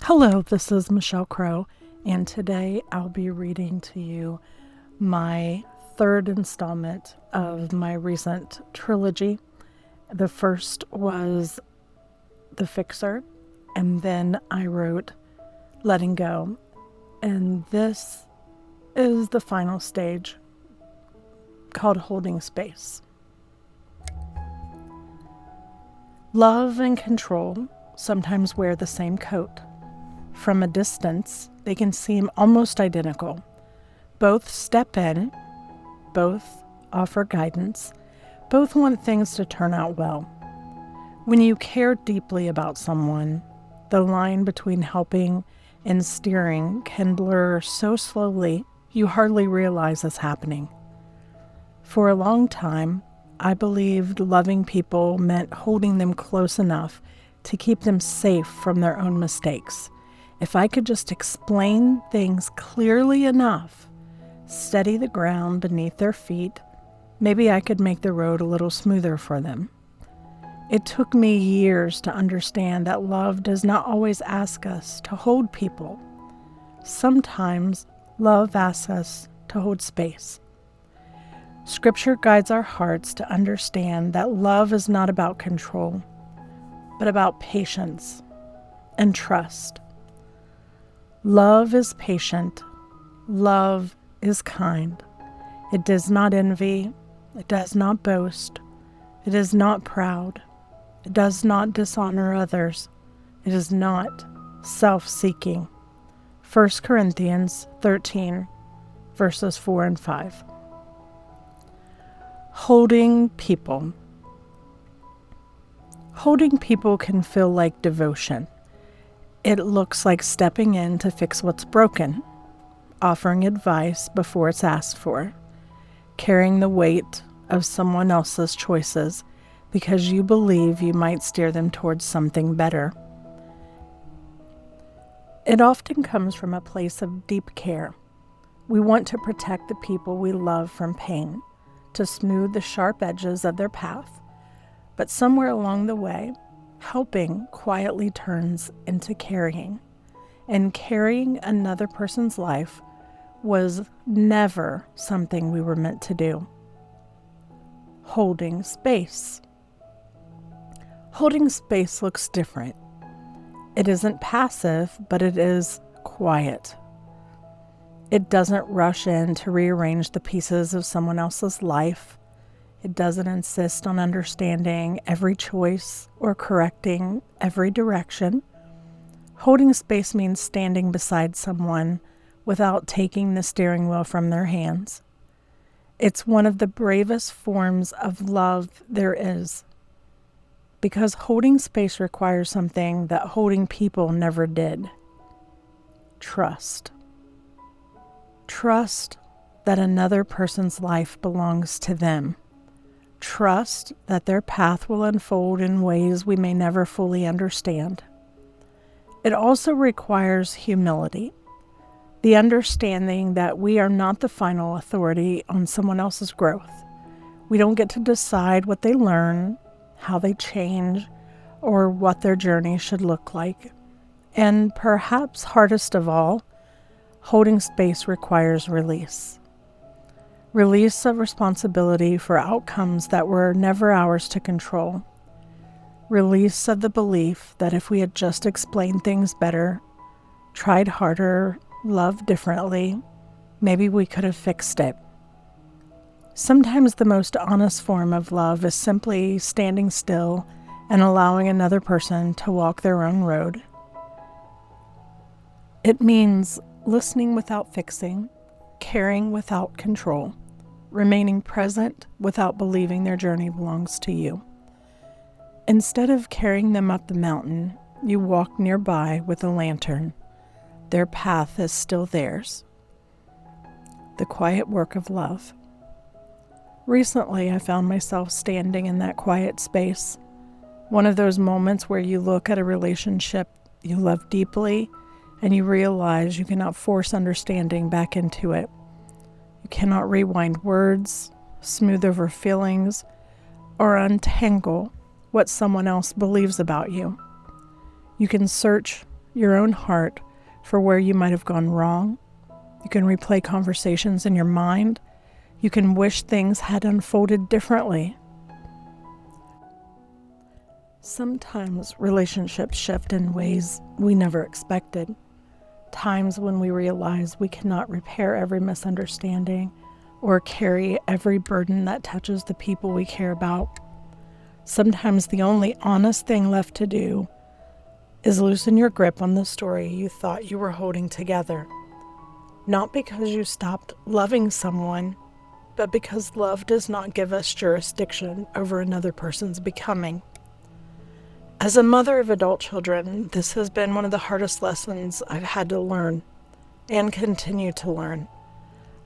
Hello, this is Michelle Crow, and today I'll be reading to you my third installment of my recent trilogy. The first was The Fixer, and then I wrote Letting Go, and this is the final stage called Holding Space. Love and control sometimes wear the same coat. From a distance, they can seem almost identical. Both step in, both offer guidance, both want things to turn out well. When you care deeply about someone, the line between helping and steering can blur so slowly you hardly realize it's happening. For a long time, I believed loving people meant holding them close enough to keep them safe from their own mistakes. If I could just explain things clearly enough, steady the ground beneath their feet, maybe I could make the road a little smoother for them. It took me years to understand that love does not always ask us to hold people. Sometimes love asks us to hold space. Scripture guides our hearts to understand that love is not about control, but about patience and trust. Love is patient. Love is kind. It does not envy. It does not boast. It is not proud. It does not dishonor others. It is not self-seeking. 1 Corinthians 13, verses 4 and 5. Holding people. Holding people can feel like devotion. It looks like stepping in to fix what's broken, offering advice before it's asked for, carrying the weight of someone else's choices because you believe you might steer them towards something better. It often comes from a place of deep care. We want to protect the people we love from pain, to smooth the sharp edges of their path. But somewhere along the way, helping quietly turns into carrying. And carrying another person's life was never something we were meant to do. Holding space. Holding space looks different. It isn't passive, but it is quiet. It doesn't rush in to rearrange the pieces of someone else's life. It doesn't insist on understanding every choice or correcting every direction. Holding space means standing beside someone without taking the steering wheel from their hands. It's one of the bravest forms of love there is, because holding space requires something that holding people never did. Trust. Trust that another person's life belongs to them. Trust that their path will unfold in ways we may never fully understand. It also requires humility, the understanding that we are not the final authority on someone else's growth. We don't get to decide what they learn, how they change, or what their journey should look like. And perhaps hardest of all, holding space requires release. Release of responsibility for outcomes that were never ours to control. Release of the belief that if we had just explained things better, tried harder, loved differently, maybe we could have fixed it. Sometimes the most honest form of love is simply standing still and allowing another person to walk their own road. It means listening without fixing, caring without control, remaining present without believing their journey belongs to you. Instead of carrying them up the mountain, you walk nearby with a lantern. Their path is still theirs. The quiet work of love. Recently, I found myself standing in that quiet space. One of those moments where you look at a relationship you love deeply and you realize you cannot force understanding back into it. You cannot rewind words, smooth over feelings, or untangle what someone else believes about you. You can search your own heart for where you might have gone wrong. You can replay conversations in your mind. You can wish things had unfolded differently. Sometimes relationships shift in ways we never expected. Times when we realize we cannot repair every misunderstanding or carry every burden that touches the people we care about. Sometimes the only honest thing left to do is loosen your grip on the story you thought you were holding together. Not because you stopped loving someone, but because love does not give us jurisdiction over another person's becoming. As a mother of adult children, this has been one of the hardest lessons I've had to learn and continue to learn.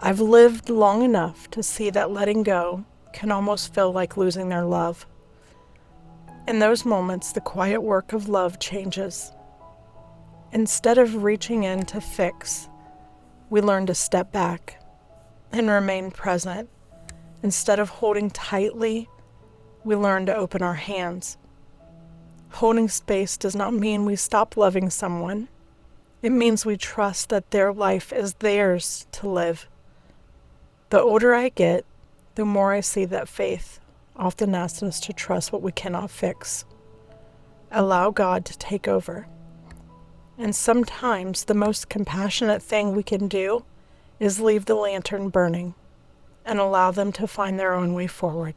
I've lived long enough to see that letting go can almost feel like losing their love. In those moments, the quiet work of love changes. Instead of reaching in to fix, we learn to step back and remain present. Instead of holding tightly, we learn to open our hands. Holding space does not mean we stop loving someone. It means we trust that their life is theirs to live. The older I get, the more I see that faith often asks us to trust what we cannot fix. Allow God to take over. And sometimes the most compassionate thing we can do is leave the lantern burning and allow them to find their own way forward.